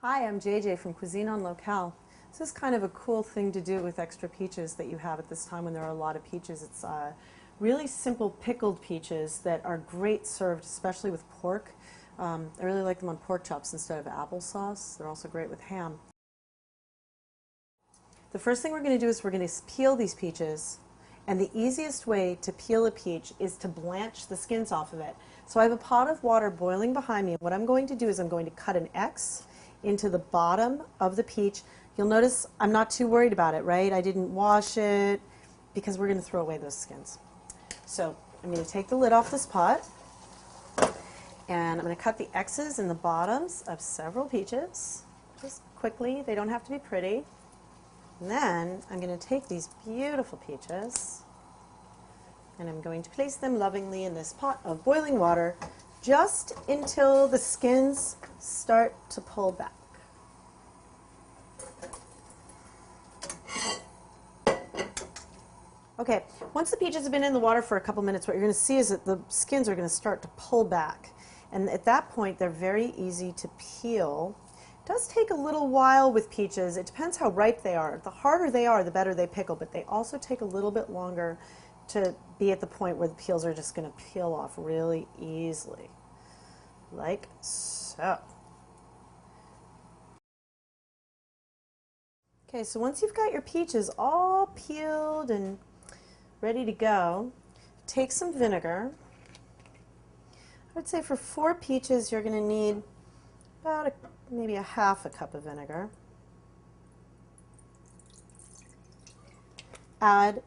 Hi, I'm JJ from Cuisine on Locale. This is kind of a cool thing to do with extra peaches that you have at this time when there are a lot of peaches. It's really simple pickled peaches that are great served, especially with pork. I really like them on pork chops instead of applesauce. They're also great with ham. The first thing we're going to do is we're going to peel these peaches, and the easiest way to peel a peach is to blanch the skins off of it. So I have a pot of water boiling behind me. What I'm going to do is I'm going to cut an X into the bottom of the peach. You'll notice I'm not too worried about it, right? I didn't wash it because we're going to throw away those skins. So I'm going to take the lid off this pot, and I'm going to cut the X's in the bottoms of several peaches, just quickly. They don't have to be pretty. And then I'm going to take these beautiful peaches and I'm going to place them lovingly in this pot of boiling water just until the skins start to pull back. Okay, once the peaches have been in the water for a couple minutes, what you're going to see is that the skins are going to start to pull back. And at that point, they're very easy to peel. It does take a little while with peaches. It depends how ripe they are. The harder they are, the better they pickle, but they also take a little bit longer to be at the point where the peels are just going to peel off really easily, like so. Okay, so once you've got your peaches all peeled and ready to go, take some vinegar. I would say for 4 peaches you're going to need about maybe a half a cup of vinegar. Add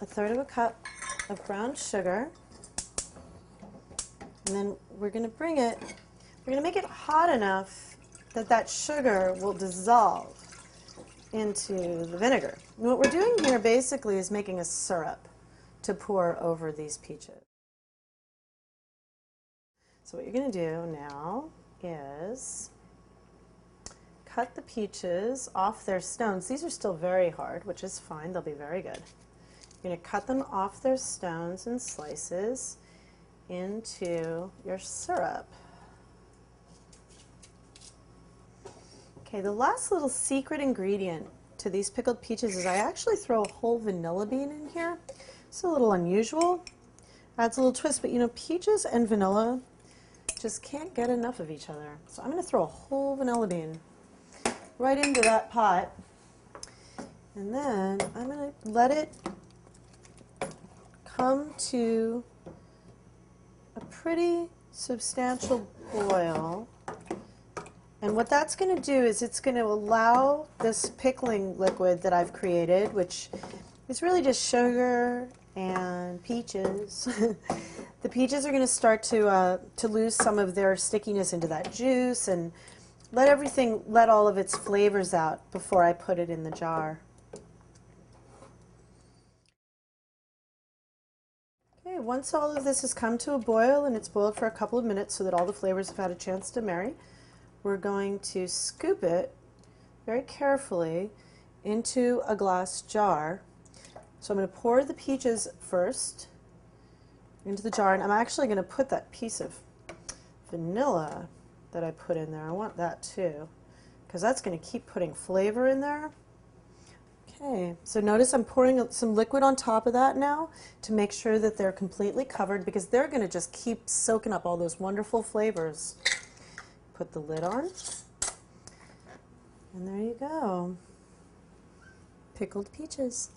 a third of a cup of brown sugar, and then we're going to make it hot enough that that sugar will dissolve into the vinegar. And what we're doing here basically is making a syrup to pour over these peaches. So what you're going to do now is cut the peaches off their stones. These are still very hard, which is fine. They'll be very good. You're going to cut them off their stones in slices into your syrup. Okay, the last little secret ingredient to these pickled peaches is I actually throw a whole vanilla bean in here. It's a little unusual. Adds a little twist, but you know, peaches and vanilla just can't get enough of each other. So I'm going to throw a whole vanilla bean right into that pot, and then I'm going to let it come to a pretty substantial boil. And what that's going to do is it's going to allow this pickling liquid that I've created, which is really just sugar and peaches. The peaches are going to start to lose some of their stickiness into that juice, and let all of its flavors out before I put it in the jar. Okay, once all of this has come to a boil, and it's boiled for a couple of minutes so that all the flavors have had a chance to marry, we're going to scoop it very carefully into a glass jar. So I'm going to pour the peaches first into the jar, and I'm actually going to put that piece of vanilla that I put in there. I want that too, because that's going to keep putting flavor in there. Okay, so notice I'm pouring some liquid on top of that now to make sure that they're completely covered, because they're going to just keep soaking up all those wonderful flavors. Put the lid on, and there you go. Pickled peaches.